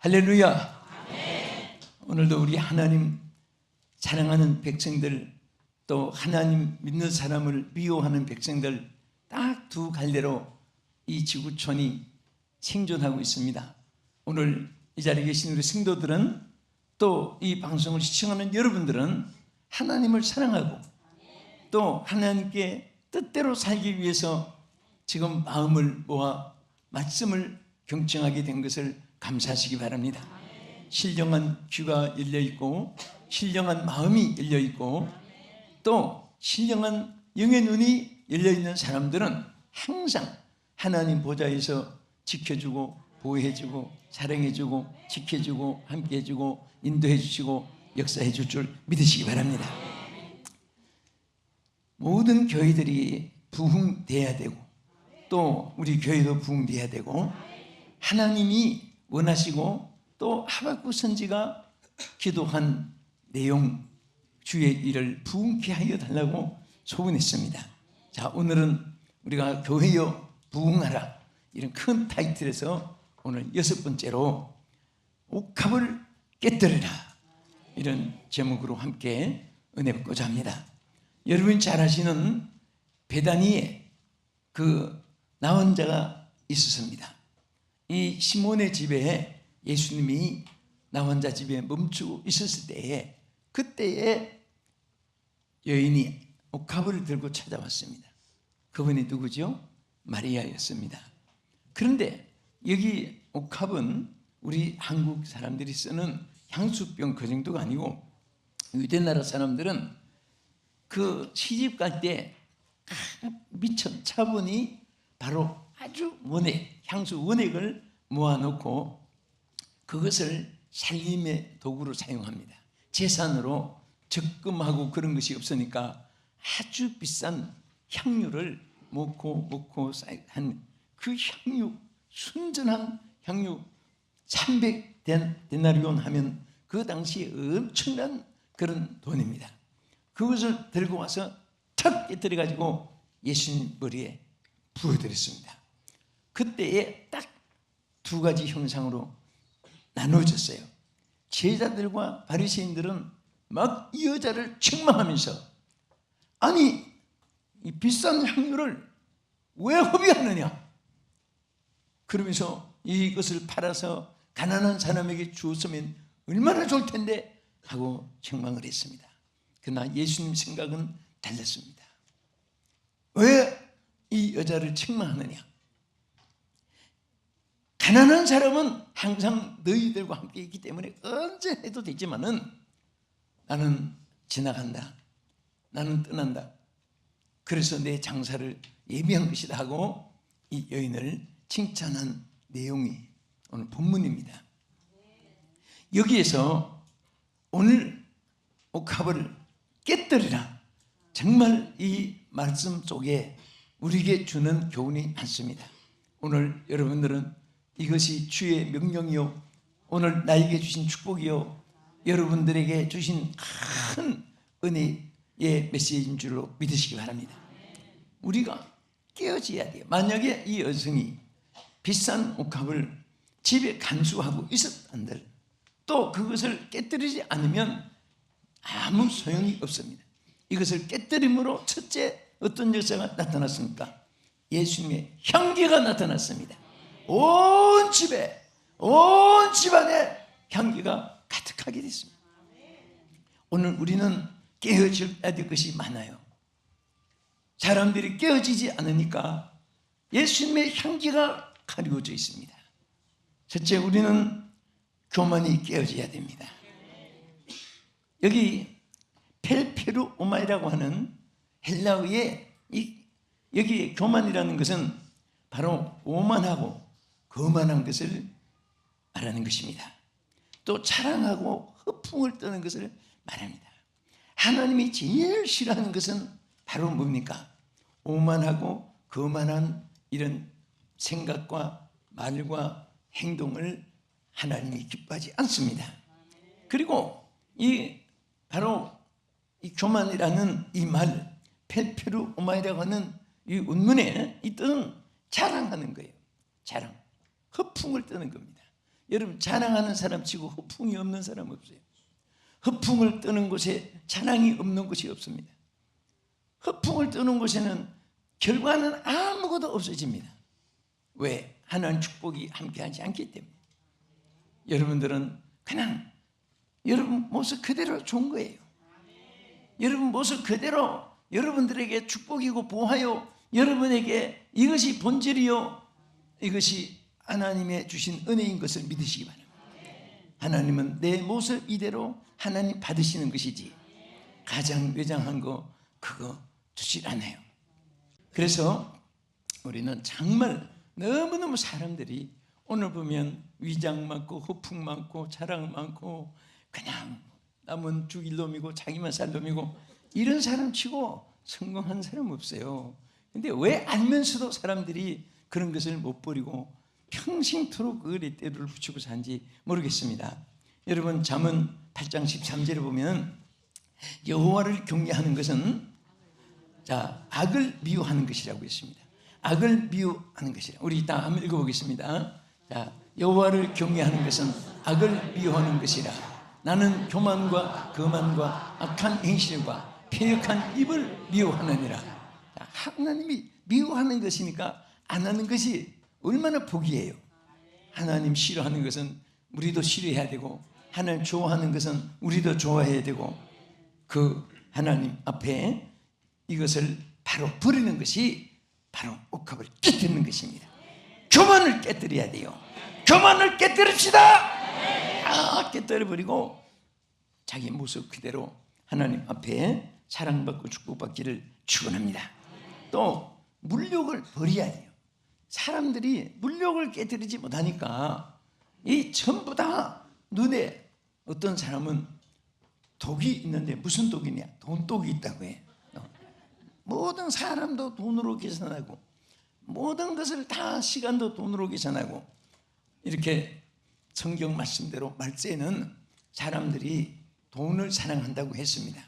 할렐루야. 아멘. 오늘도 우리 하나님 사랑하는 백성들, 또 하나님 믿는 사람을 미워하는 백성들 딱 두 갈래로 이 지구촌이 생존하고 있습니다. 오늘 이 자리에 계신 우리 성도들은, 또 이 방송을 시청하는 여러분들은 하나님을 사랑하고 또 하나님께 뜻대로 살기 위해서 지금 마음을 모아 말씀을 경청하게 된 것을 감사하시기 바랍니다. 신령한 귀가 열려있고 신령한 마음이 열려있고 또 신령한 영의 눈이 열려있는 사람들은 항상 하나님 보좌에서 지켜주고 보호해주고 사랑해주고 지켜주고 함께해주고 인도해주시고 역사해줄 줄 믿으시기 바랍니다. 모든 교회들이 부흥돼야 되고 또 우리 교회도 부흥돼야 되고, 하나님이 원하시고 또 하박국 선지가 기도한 내용, 주의 일을 부흥케 하여 달라고 소원했습니다. 자, 오늘은 우리가 교회여 부흥하라, 이런 큰 타이틀에서 오늘 6번째로 옥합을 깨뜨리라, 이런 제목으로 함께 은혜 받고자 합니다. 여러분이 잘 아시는 베다니에 그 나온 자가 있었습니다. 이 시몬의 집에 예수님이 나온 자 집에 멈추고 있었을 때에, 그때에 여인이 옥합을 들고 찾아왔습니다. 그분이 누구죠? 마리아였습니다. 그런데 여기 옥합은 우리 한국 사람들이 쓰는 향수병 그 정도가 아니고, 유대 나라 사람들은 그 시집 갈 때 미천 차분히 바로 아주 원액, 향수 원액을 모아놓고 그것을 살림의 도구로 사용합니다. 재산으로 적금하고 그런 것이 없으니까 아주 비싼 향유를 먹고 한 그 향유, 순전한 향유 300데나리온 하면 그 당시에 엄청난 그런 돈입니다. 그것을 들고 와서 탁 깨뜨려가지고 예수님 머리에 부어드렸습니다. 그때에 딱 두 가지 형상으로 나누어졌어요. 제자들과 바리새인들은 막 이 여자를 책망하면서, 아니 이 비싼 향유를 왜 허비하느냐, 그러면서 이것을 팔아서 가난한 사람에게 주었으면 얼마나 좋을 텐데 하고 책망을 했습니다. 그러나 예수님 생각은 달랐습니다. 왜 이 여자를 책망하느냐? 가난한 사람은 항상 너희들과 함께 있기 때문에 언제 해도 되지만은 나는 지나간다, 나는 떠난다, 그래서 내 장사를 예비한 것이다 하고 이 여인을 칭찬한 내용이 오늘 본문입니다. 여기에서 오늘 옥합을 깨뜨리라, 정말 이 말씀 속에 우리에게 주는 교훈이 많습니다. 오늘 여러분들은 이것이 주의 명령이요, 오늘 나에게 주신 축복이요, 여러분들에게 주신 큰 은혜의 메시지인 줄로 믿으시기 바랍니다. 우리가 깨어져야 돼요. 만약에 이 여성이 비싼 옥합을 집에 간수하고 있었던들, 또 그것을 깨뜨리지 않으면 아무 소용이 없습니다. 이것을 깨뜨림으로 첫째 어떤 역사가 나타났습니까? 예수님의 향기가 나타났습니다. 온 집에, 온 집안에 향기가 가득하게 됐습니다. 오늘 우리는 깨어져야 될 것이 많아요. 사람들이 깨어지지 않으니까 예수님의 향기가 가리워져 있습니다. 첫째, 우리는 교만이 깨어져야 됩니다. 여기 펠페루오마이라고 하는 헬라어의 여기 교만이라는 것은 바로 오만하고 거만한 것을 말하는 것입니다. 또 자랑하고 허풍을 떠는 것을 말합니다. 하나님이 제일 싫어하는 것은 바로 뭡니까? 오만하고 거만한 이런 생각과 말과 행동을 하나님이 기뻐하지 않습니다. 그리고 바로 이 교만이라는 이 말, 펠페루오마이라고 하는 이 원문에 이 뜻은 자랑하는 거예요. 자랑, 허풍을 떠는 겁니다. 여러분 자랑하는 사람 치고 허풍이 없는 사람 없어요. 허풍을 떠는 곳에 자랑이 없는 곳이 없습니다. 허풍을 떠는 곳에는 결과는 아무것도 없어집니다. 왜? 하나님 축복이 함께하지 않기 때문에. 여러분들은 그냥 여러분 모습 그대로 좋은 거예요. 여러분 모습 그대로 여러분들에게 축복이고 보하여 여러분에게 이것이 본질이요 이것이 하나님의 주신 은혜인 것을 믿으시기 바랍니다. 하나님은 내 모습 이대로 하나님 받으시는 것이지 가장 외장한 거 그거 주질 않아요. 그래서 우리는 정말 너무너무 사람들이 오늘 보면 위장 많고 허풍 많고 자랑 많고 그냥 남은 죽일 놈이고 자기만 살 놈이고 이런 사람 치고 성공한 사람 없어요. 근데 왜 알면서도 사람들이 그런 것을 못 버리고 평생토록 그 레떼를 붙이고 산지 모르겠습니다. 여러분 잠언 8장 13절에 보면 여호와를 경외하는 것은 악을 미워하는 것이라고 했습니다. 악을 미워하는 것이라. 우리 다 한번 읽어보겠습니다. 여호와를 경외하는 것은 악을 미워하는 것이라. 나는 교만과 거만과 악한 행실과 패역한 입을 미워하느니라. 하나님이 미워하는 것이니까 안 하는 것이 얼마나 복이에요. 하나님 싫어하는 것은 우리도 싫어해야 되고 하나님 좋아하는 것은 우리도 좋아해야 되고 그 하나님 앞에 이것을 바로 버리는 것이 바로 옥합을 깨뜨리는 것입니다. 교만을 깨뜨려야 돼요. 교만을 깨뜨립시다. 깨뜨려버리고 자기 모습 그대로 하나님 앞에 사랑받고 축복받기를 축원합니다. 또 물욕을 버려야 돼요. 사람들이 물욕을 깨뜨리지 못하니까 이 전부 다 눈에 어떤 사람은 독이 있는데 무슨 독이냐? 돈독이 있다고 해. 모든 사람도 돈으로 계산하고 모든 것을 다 시간도 돈으로 계산하고 이렇게 성경 말씀대로 말세에는 사람들이 돈을 사랑한다고 했습니다.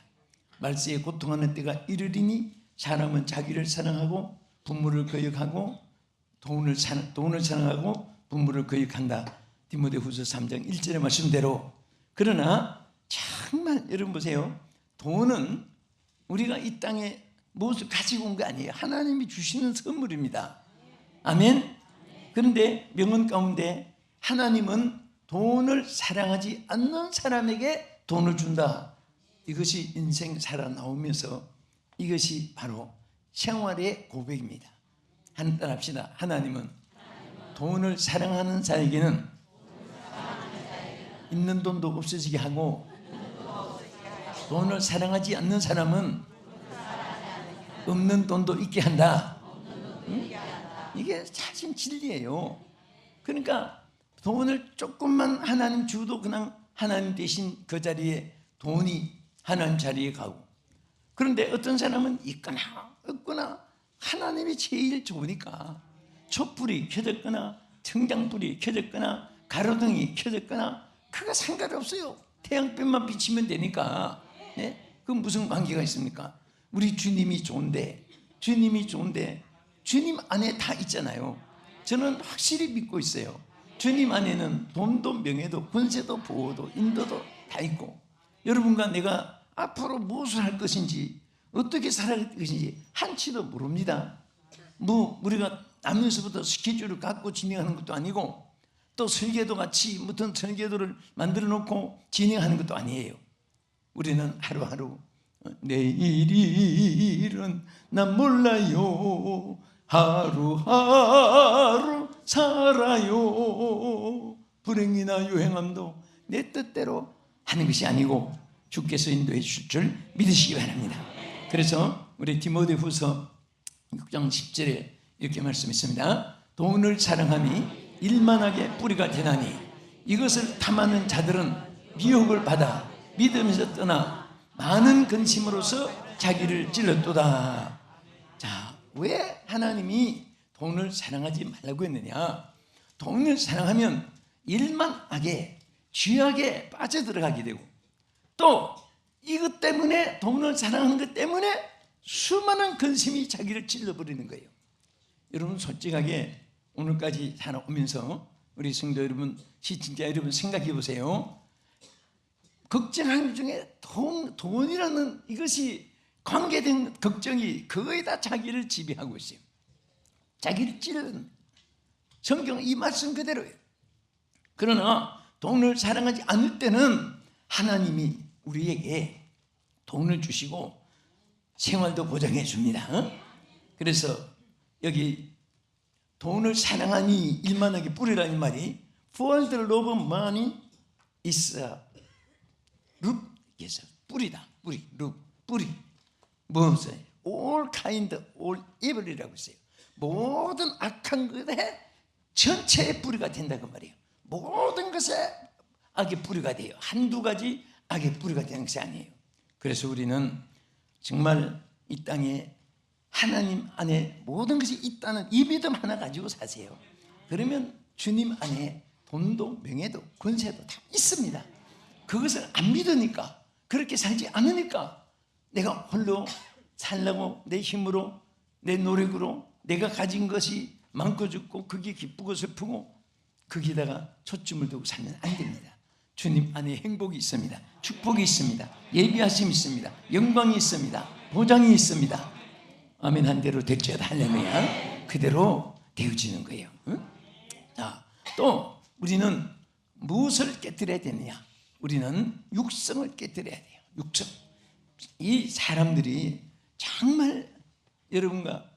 말세에 고통하는 때가 이르리니 사람은 자기를 사랑하고 부모를 거역하고 돈을 사랑하고 부모를 거역한다. 디모데후서 3장 1절의 말씀대로. 그러나 정말 여러분 보세요. 돈은 우리가 이 땅에 무엇을 가지고 온 거 아니에요. 하나님이 주시는 선물입니다. 아멘. 그런데 명언 가운데 하나님은 돈을 사랑하지 않는 사람에게 돈을 준다. 이것이 인생 살아나오면서 이것이 바로 생활의 고백입니다. 하나 따라합시다. 하나님은 돈을 사랑하는 자에게는 있는 돈도 없어지게 하고 돈을 사랑하지 않는 사람은 없는 돈도 있게 한다. 응? 이게 사실 진리예요. 그러니까 돈을 조금만 하나님 주도 그냥 하나님 대신 그 자리에 돈이 하나님 자리에 가고, 그런데 어떤 사람은 있거나 없거나 하나님이 제일 좋으니까 촛불이 켜졌거나 청장불이 켜졌거나 가로등이 켜졌거나 그거 상관없어요. 태양빛만 비치면 되니까. 네? 그 무슨 관계가 있습니까? 우리 주님이 좋은데 주님 안에 다 있잖아요. 저는 확실히 믿고 있어요. 주님 안에는 돈도 명예도 권세도 보호도 인도도 다 있고, 여러분과 내가 앞으로 무엇을 할 것인지 어떻게 살아갈 것인지 한치도 모릅니다. 우리가 나면서부터 스케줄을 갖고 진행하는 것도 아니고 또 설계도 같이 무슨 설계도를 만들어 놓고 진행하는 것도 아니에요. 우리는 하루하루 내일은 난 몰라요. 하루하루 살아요. 불행이나 유행함도 내 뜻대로 하는 것이 아니고 주께서 인도해 주실 줄 믿으시기 바랍니다. 그래서 우리 디모데후서 6장 10절에 이렇게 말씀했습니다. 돈을 사랑함이 일만하게 뿌리가 되나니 이것을 탐하는 자들은 미혹을 받아 믿으면서 떠나 많은 근심으로서 자기를 찔렀도다. 자, 왜 하나님이 돈을 사랑하지 말라고 했느냐? 돈을 사랑하면 일만하게 죄악에 빠져들어가게 되고, 또 이것 때문에 돈을 사랑하는 것 때문에 수많은 근심이 자기를 찔러버리는 거예요. 여러분 솔직하게 오늘까지 살아오면서 우리 성도 여러분, 시청자 여러분 생각해 보세요. 걱정하는 중에 돈이라는 이것이 관계된 걱정이 거의 다 자기를 지배하고 있어요. 자기를 찌르는, 성경 이 말씀 그대로예요. 그러나 돈을 사랑하지 않을 때는 하나님이 우리에게 돈을 주시고 생활도 보장해 줍니다. 그래서 여기 돈을 사랑하니 일만하게 뿌리라는 말이 For the love of money is a root. 그래서 뿌리다. 뿌리, root, 뿌리. 무엇을? All kind, all evil이라고 했어요. 모든 악한 것의 전체의 뿌리가 된다고 말이에요. 모든 것에 악의 뿌리가 돼요. 한두 가지 악의 뿌리가 되는 것이 아니에요. 그래서 우리는 정말 이 땅에 하나님 안에 모든 것이 있다는 이 믿음 하나 가지고 사세요. 그러면 주님 안에 돈도 명예도 권세도 다 있습니다. 그것을 안 믿으니까, 그렇게 살지 않으니까 내가 홀로 살려고 내 힘으로, 내 노력으로 내가 가진 것이 많고 적고 그게 기쁘고 슬프고 거기다가 초점을 두고 살면 안 됩니다. 주님 안에 행복이 있습니다. 축복이 있습니다. 예비하심이 있습니다. 영광이 있습니다. 보장이 있습니다. 아멘. 한 대로 될지어다. 할렐루야. 그대로 되어지는 거예요. 응? 자, 또 우리는 무엇을 깨뜨려야 되느냐? 우리는 육성을 깨뜨려야 돼요. 육성. 이 사람들이 정말 여러분과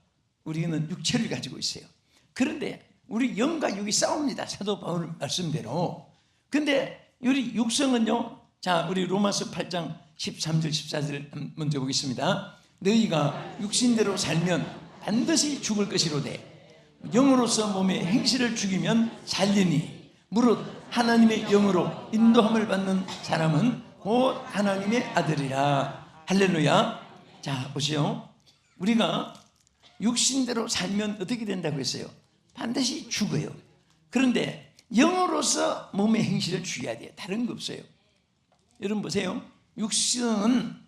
우리는 육체를 가지고 있어요. 그런데 우리 영과 육이 싸웁니다. 사도 바울 말씀대로. 근데 우리 육성은요, 자, 우리 로마서 8장 13절 14절 먼저 보겠습니다. 너희가 육신대로 살면 반드시 죽을 것이로되 영으로서 몸의 행실을 죽이면 살리니 무릇 하나님의 영으로 인도함을 받는 사람은 곧 하나님의 아들이라. 할렐루야. 자, 보시오. 우리가 육신대로 살면 어떻게 된다고 했어요? 반드시 죽어요. 그런데 영으로서 몸의 행실을 죽여야 돼요. 다른 거 없어요. 여러분 보세요. 육성은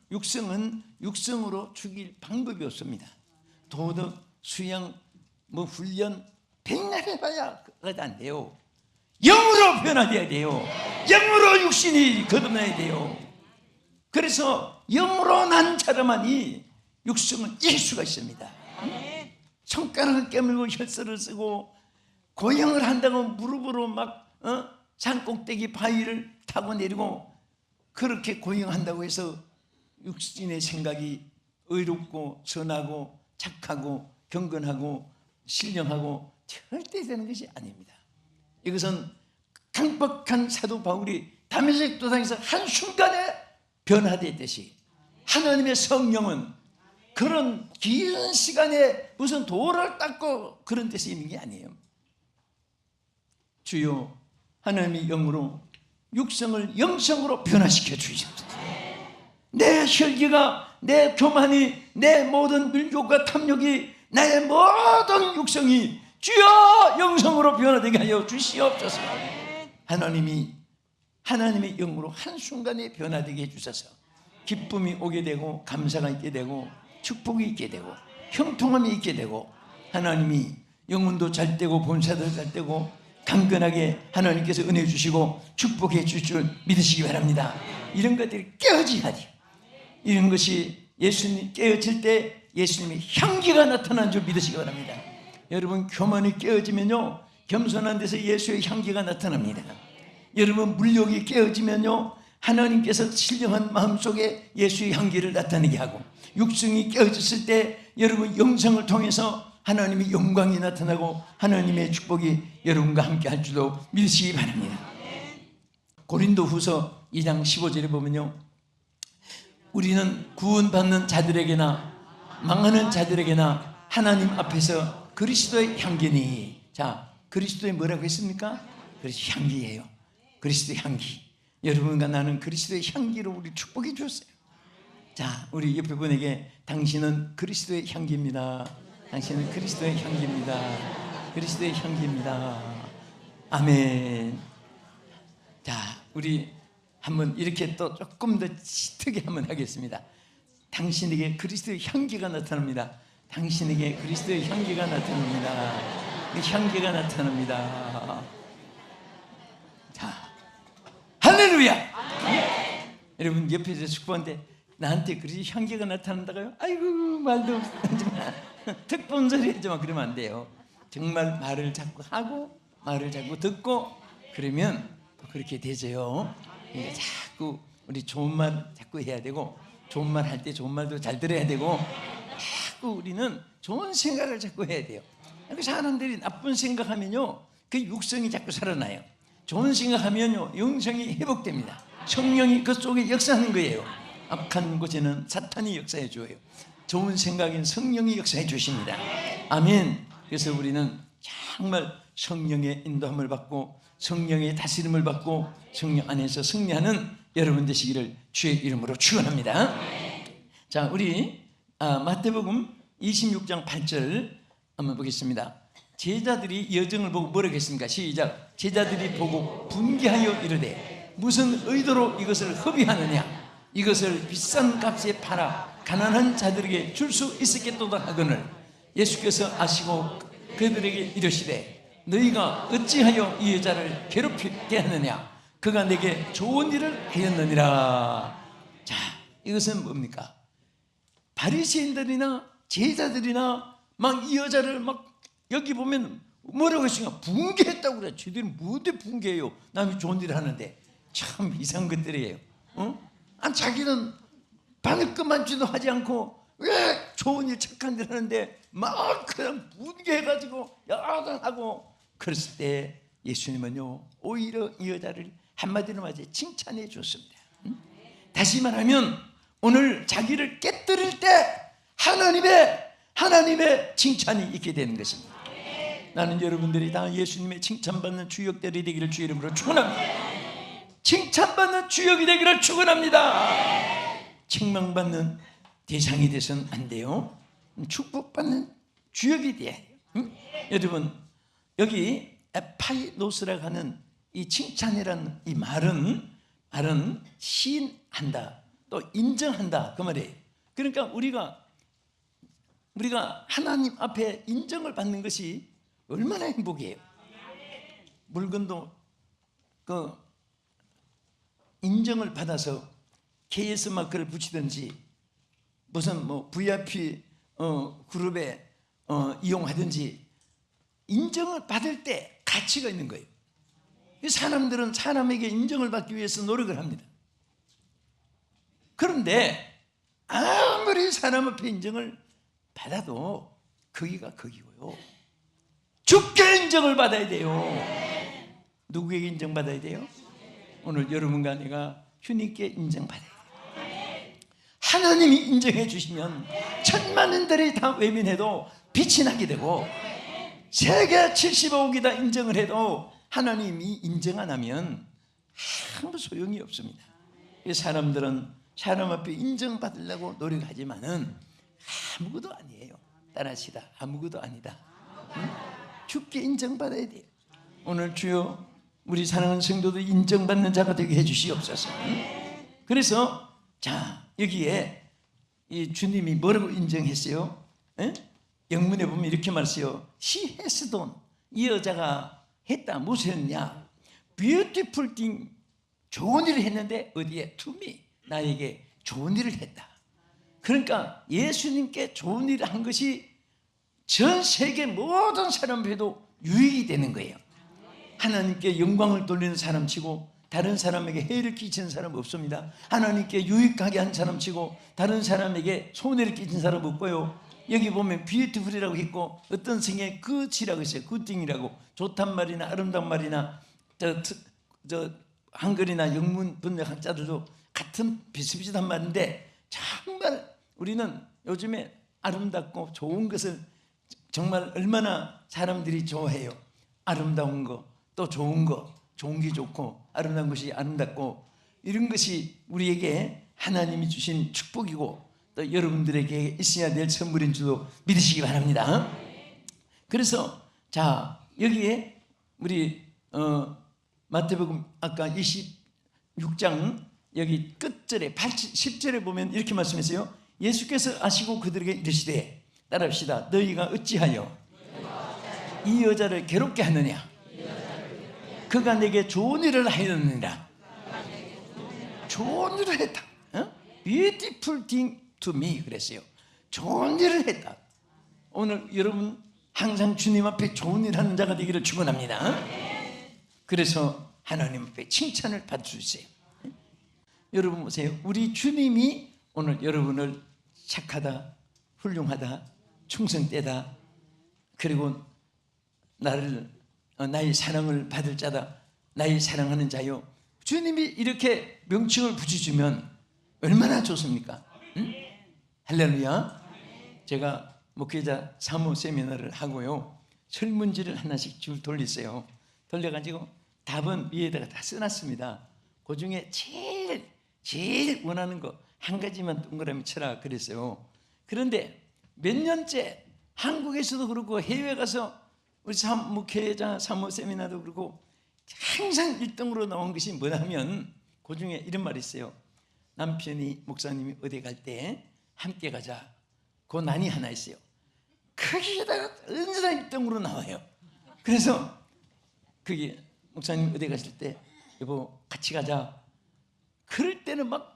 육성으로 죽일 방법이 없습니다. 도덕, 수양, 훈련 백날 해봐야 그것도 안 돼요. 영으로 변화돼야 돼요. 영으로 육신이 거듭나야 돼요. 그래서 영으로 난 사람만이 육성을 이길 수가 있습니다. 손가락을 깨물고 혈서를 쓰고 고행을 한다고 무릎으로 막 산 꼭대기 바위를 타고 내리고 그렇게 고행한다고 해서 육신의 생각이 의롭고 선하고 착하고 경건하고 신령하고 절대 되는 것이 아닙니다. 이것은 강박한 사도 바울이 다메섹 도상에서 한순간에 변화되듯이 하나님의 성령은 그런 긴 시간에 무슨 돌을 닦고 그런 데서 있는 게 아니에요. 주여 하나님의 영으로 육성을 영성으로 변화시켜 주시옵소서. 내 혈기가, 내 교만이, 내 모든 밀족과 탐욕이, 나의 모든 육성이 주여 영성으로 변화되게 하여 주시옵소서. 하나님이 하나님의 영으로 한순간에 변화되게 해주셔서 기쁨이 오게 되고 감사가 있게 되고 축복이 있게 되고 형통함이 있게 되고 하나님이 영혼도 잘 되고 본사도 잘 되고 강건하게 하나님께서 은혜 주시고 축복해 주실 줄 믿으시기 바랍니다. 이런 것들이 깨어져야 돼요. 이런 것이 예수님 깨어질 때 예수님의 향기가 나타난 줄 믿으시기 바랍니다. 여러분 교만이 깨어지면요 겸손한 데서 예수의 향기가 나타납니다. 여러분 물욕이 깨어지면요 하나님께서 신령한 마음속에 예수의 향기를 나타내게 하고 육성이 깨어졌을 때 여러분 영성을 통해서 하나님의 영광이 나타나고 하나님의 축복이 여러분과 함께 할 줄도 믿으시기 바랍니다. 고린도후서 2장 15절에 보면요 우리는 구원받는 자들에게나 망하는 자들에게나 하나님 앞에서 그리스도의 향기니. 자, 그리스도의 뭐라고 했습니까? 그리스도 향기예요. 그리스도의 향기. 여러분과 나는 그리스도의 향기로 우리 축복해 주었어요. 자, 우리 옆에 분에게 당신은 그리스도의 향기입니다. 당신은 그리스도의 향기입니다. 그리스도의 향기입니다. 아멘. 자, 우리 한번 이렇게 또 조금 더 짙게 한번 하겠습니다. 당신에게 그리스도의 향기가 나타납니다. 당신에게 그리스도의 향기가 나타납니다. 향기가 나타납니다. 할렐루야. 여러분 옆에서 축복하는데 나한테 그리 향기가 나타난다고요? 아이고 말도 없지만 특본 소리 하지마. 그러면 안 돼요. 정말 말을 자꾸 하고 말을 자꾸 듣고 그러면 그렇게 되죠. 그러니까 자꾸 우리 좋은 말 자꾸 해야 되고, 좋은 말 할 때 좋은 말도 잘 들어야 되고, 자꾸 우리는 좋은 생각을 자꾸 해야 돼요. 사람들이 나쁜 생각하면요 그 육성이 자꾸 살아나요. 좋은 생각하면요 영성이 회복됩니다. 성령이 그 속에 역사하는 거예요. 악한 곳에는 사탄이 역사해 줘요. 좋은 생각엔 성령이 역사해 주십니다. 아멘. 그래서 우리는 정말 성령의 인도함을 받고 성령의 다스림을 받고 성령 안에서 승리하는 여러분 되시기를 주의 이름으로 축원합니다. 자, 우리 마태복음 26장 8절 한번 보겠습니다. 제자들이 여정을 보고 뭐라고 했습니까? 시작. 제자들이 보고 분개하여 이르되 무슨 의도로 이것을 허비하느냐? 이것을 비싼 값에 팔아 가난한 자들에게 줄 수 있었겠도다 하거늘 예수께서 아시고 그들에게 이르시되 너희가 어찌하여 이 여자를 괴롭히게 하느냐? 그가 내게 좋은 일을 하였느니라. 자, 이것은 뭡니까? 바리새인들이나 제자들이나 막 이 여자를 막 여기 보면 뭐라고 했으니까 붕괴했다고 그래. 쟤들이 뭔데 붕괴해요? 남이 좋은 일을 하는데. 참 이상한 것들이에요. 자기는 바늘끝만치도 하지 않고 왜 좋은 일 착한 일 하는데 막 그냥 붕괴해가지고 야단하고 그랬을 때 예수님은요 오히려 이 여자를 한마디로 맞아 칭찬해 줬습니다. 다시 말하면 오늘 자기를 깨뜨릴 때 하나님의 칭찬이 있게 되는 것입니다. 나는 여러분들이 다 예수님의 칭찬받는 주역들이 되기를 주 이름으로 축원합니다. 칭찬받는 주역이 되기를 축원합니다. 책망받는 대상이 돼서는 안 돼요. 축복받는 주역이 돼야 돼요. 여러분 여기 에파이노스라고 하는 이 칭찬이라는 이 말은 시인한다 또 인정한다 그 말이에요. 그러니까 우리가 하나님 앞에 인정을 받는 것이 얼마나 행복이에요. 물건도 그 인정을 받아서 KS 마크를 붙이든지 무슨 뭐 VIP 그룹에 이용하든지 인정을 받을 때 가치가 있는 거예요. 사람들은 사람에게 인정을 받기 위해서 노력을 합니다. 그런데 아무리 사람 앞에 인정을 받아도 거기가 거기고요. 주께 인정을 받아야 돼요. 누구에게 인정받아야 돼요? 오늘 여러분과 내가 주님께 인정받아야 돼요. 하나님이 인정해 주시면 천만인들이 다 외면해도 빛이 나게 되고 세계 75억이 다 인정을 해도 하나님이 인정 안 하면 아무 소용이 없습니다. 사람들은 사람 앞에 인정받으려고 노력하지만은 아무것도 아니에요. 따라하시다. 아무것도 아니다. 주께 인정받아야 돼요. 오늘 주여 우리 사랑하는 성도들 인정받는 자가 되게 해주시옵소서. 그래서 자 여기에 이 주님이 뭐라고 인정했어요? 영문에 보면 이렇게 말했어요. She has done. 이 여자가 했다. 무슨 했냐? Beautiful thing. 좋은 일을 했는데 어디에? To me. 나에게 좋은 일을 했다. 그러니까 예수님께 좋은 일을 한 것이 전 세계 모든 사람에게도 유익이 되는 거예요. 하나님께 영광을 돌리는 사람치고 다른 사람에게 해를 끼치는 사람 없습니다. 하나님께 유익하게 한 사람치고 다른 사람에게 손해를 끼친 사람 없고요. 여기 보면 뷰티풀이라고 있고 어떤 성에 굿이라고 있어요. 굿띵이라고 좋단 말이나 아름다운 말이나 저 한글이나 영문 번역 학자들도 같은 비슷비슷한 말인데 정말 우리는 요즘에 아름답고 좋은 것을 정말 얼마나 사람들이 좋아해요. 아름다운 거, 또 좋은 거, 좋은 게 좋고 아름다운 것이 아름답고 이런 것이 우리에게 하나님이 주신 축복이고 또 여러분들에게 있어야 될 선물인 줄도 믿으시기 바랍니다. 그래서 자 여기에 우리 마태복음 아까 26장 여기 끝절에 10절에 보면 이렇게 말씀했어요. 예수께서 아시고 그들에게 이르시되 따라합시다. 너희가 어찌하여 이 여자를 괴롭게 하느냐? 그가 내게 좋은 일을 하였느니라. 좋은 일을 했다. Beautiful thing to me 그랬어요. 좋은 일을 했다. 오늘 여러분 항상 주님 앞에 좋은 일 하는 자가 되기를 축원합니다. 그래서 하나님 앞에 칭찬을 받을 수 있어요. 여러분 보세요. 우리 주님이 오늘 여러분을 착하다, 훌륭하다, 충성되다, 그리고 나의 사랑을 받을 자다, 나의 사랑하는 자요, 주님이 이렇게 명칭을 붙여주면 얼마나 좋습니까? 응? 할렐루야. 제가 목회자 사모 세미나를 하고요, 설문지를 하나씩 줄 돌렸어요. 돌려가지고 답은 위에다가 다 써놨습니다. 그 중에 제일 원하는 거 한 가지만 동그라미 쳐라 그랬어요. 그런데 몇 년째 한국에서도 그렇고 해외 가서 우리 목회자 사모 세미나도 그렇고 항상 1등으로 나온 것이 뭐냐면 그 중에 이런 말이 있어요. 남편이 목사님이 어디 갈 때 함께 가자. 그 난이 하나 있어요. 거기에다가 언제나 1등으로 나와요. 그래서 그게 목사님 어디 가실 때 여보 같이 가자. 그럴 때는 막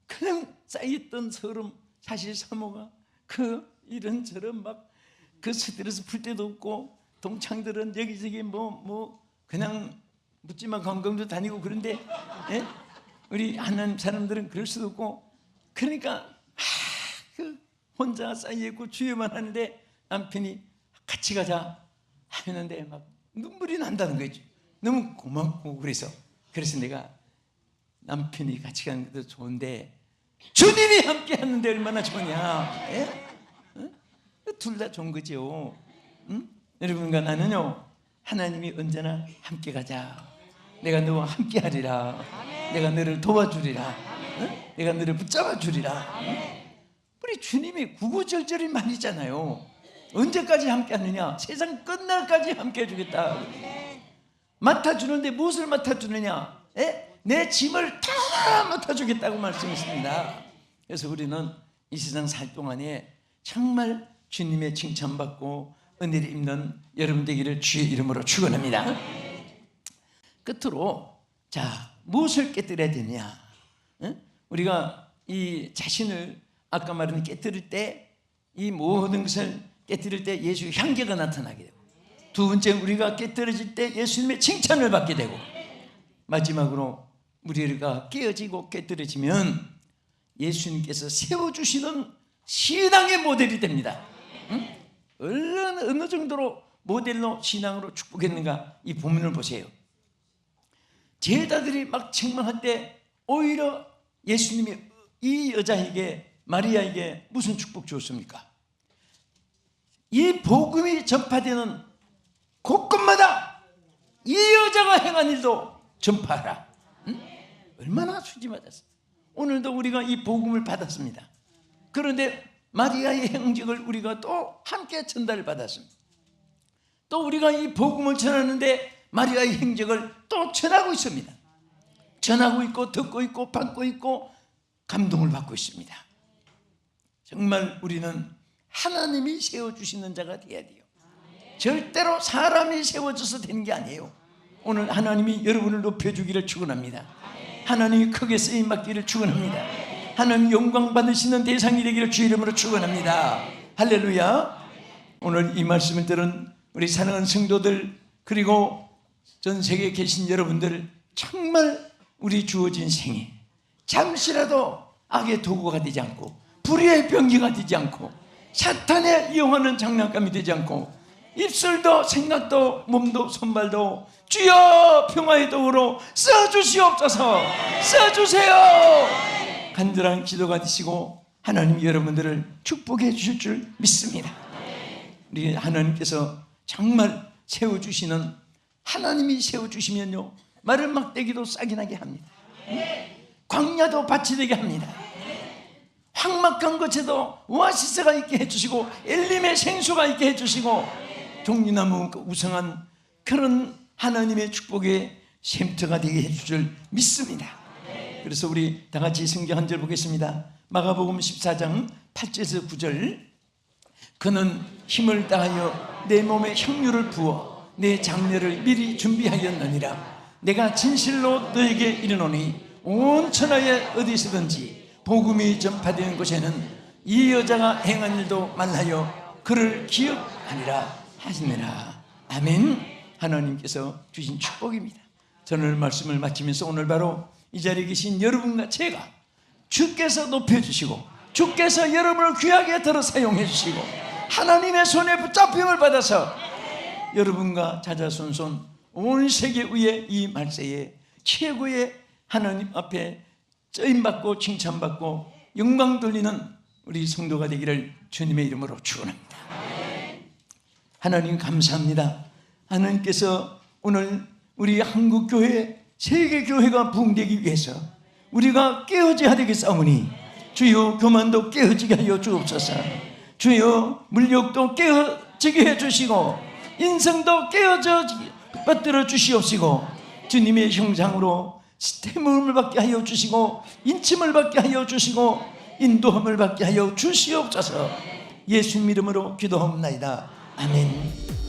그냥 쌓였던 서름, 사실 사모가 이런저런 막 그 스트레스 풀 때도 없고, 동창들은 여기저기 그냥 묻지마 관광도 다니고 그런데, 예? 우리 하나님 사람들은 그럴 수도 없고, 그러니까 혼자 쌓여있고 주여만 하는데 남편이 같이 가자 하는데 막 눈물이 난다는 거죠. 너무 고맙고. 그래서 내가 남편이 같이 가는 것도 좋은데 주님이 함께 하는데 얼마나 좋냐. 예? 둘 다 좋은 거죠. 응? 여러분과 나는요, 하나님이 언제나 함께 가자. 내가 너와 함께 하리라. 내가 너를 도와주리라. 응? 내가 너를 붙잡아 주리라. 응? 우리 주님이 구구절절히 말이잖아요. 언제까지 함께 하느냐? 세상 끝날까지 함께 해주겠다. 맡아주는데 무엇을 맡아주느냐? 내 짐을 다 맡아주겠다고 말씀했습니다. 그래서 우리는 이 세상 살 동안에 정말 주님의 칭찬받고 은혜를 입는 여러분 되기를 주의 이름으로 축원합니다. 끝으로 자, 무엇을 깨뜨려야 되냐? 우리가 이 자신을 아까 말한 깨뜨릴 때, 이 모든 것을 깨뜨릴 때 예수의 향기가 나타나게 되고, 두 번째 우리가 깨뜨려질 때 예수님의 칭찬을 받게 되고, 마지막으로 우리가 깨어지고 깨뜨려지면 예수님께서 세워주시는 신앙의 모델이 됩니다. 어느 정도로 모델로 신앙으로 축복했는가, 이 본문을 보세요. 제자들이 막 책망할 때 오히려 예수님이 이 여자에게, 마리아에게 무슨 축복 주었습니까? 이 복음이 전파되는 곳곳마다 이 여자가 행한 일도 전파하라. 얼마나 수지맞았어. 오늘도 우리가 이 복음을 받았습니다. 그런데 마리아의 행적을 우리가 또 함께 전달을 받았습니다. 또 우리가 이 복음을 전하는데 마리아의 행적을 또 전하고 있습니다. 전하고 있고 듣고 있고 받고 있고 감동을 받고 있습니다. 정말 우리는 하나님이 세워주시는 자가 되어야 돼요. 절대로 사람이 세워져서 되는 게 아니에요. 오늘 하나님이 여러분을 높여주기를 축원합니다. 하나님이 크게 쓰임받기를 축원합니다. 하나님 영광 받으시는 대상이 되기를 주의 이름으로 축원합니다. 할렐루야. 오늘 이 말씀을 들은 우리 사랑하는 성도들, 그리고 전 세계에 계신 여러분들, 정말 우리 주어진 생에 잠시라도 악의 도구가 되지 않고, 불의의 병기가 되지 않고, 사탄의 이용하는 장난감이 되지 않고, 입술도 생각도 몸도 손발도 주여 평화의 도구로 써주시옵소서. 써주세요. 간절한 기도가 되시고 하나님 여러분들을 축복해 주실 줄 믿습니다. 우리 하나님께서 정말 세워주시는, 하나님이 세워주시면요 마른 막대기도 싹이 나게 합니다. 광야도 밭이 되게 합니다. 황막한 곳에도 오아시스가 있게 해주시고 엘림의 생수가 있게 해주시고 종려나무 우성한 그런 하나님의 축복의 쉼터가 되게 해줄 줄 믿습니다. 그래서 우리 다 같이 성경 한 절 보겠습니다. 마가복음 14장 8절에서 9절. 그는 힘을 다하여 내 몸에 향유를 부어 내 장례를 미리 준비하였느니라. 내가 진실로 너에게 이르노니 온 천하에 어디서든지 복음이 전파되는 곳에는 이 여자가 행한 일도 말하여 그를 기억하니라 하시느라. 아멘. 하나님께서 주신 축복입니다. 저는 오늘 말씀을 마치면서 오늘 바로 이 자리에 계신 여러분과 제가 주께서 높여주시고 주께서 여러분을 귀하게 들어 사용해 주시고 하나님의 손에 붙잡힘을 받아서 여러분과 자자손손 온 세계 위에 이 말세에 최고의 하나님 앞에 쓰임받고 칭찬받고 영광 돌리는 우리 성도가 되기를 주님의 이름으로 축원합니다. 하나님 감사합니다. 하나님께서 오늘 우리 한국교회 세계교회가 부흥되기 위해서 우리가 깨어져야 되겠사오니 주여 교만도 깨어지게 하여 주옵소서. 주여 물욕도 깨어지게 해주시고 인성도 깨어져 받들어 주시옵시고 주님의 형상으로 스태움을 받게 하여 주시고 인침을 받게 하여 주시고 인도함을 받게 하여 주시옵소서. 예수님 이름으로 기도합니다. 아멘.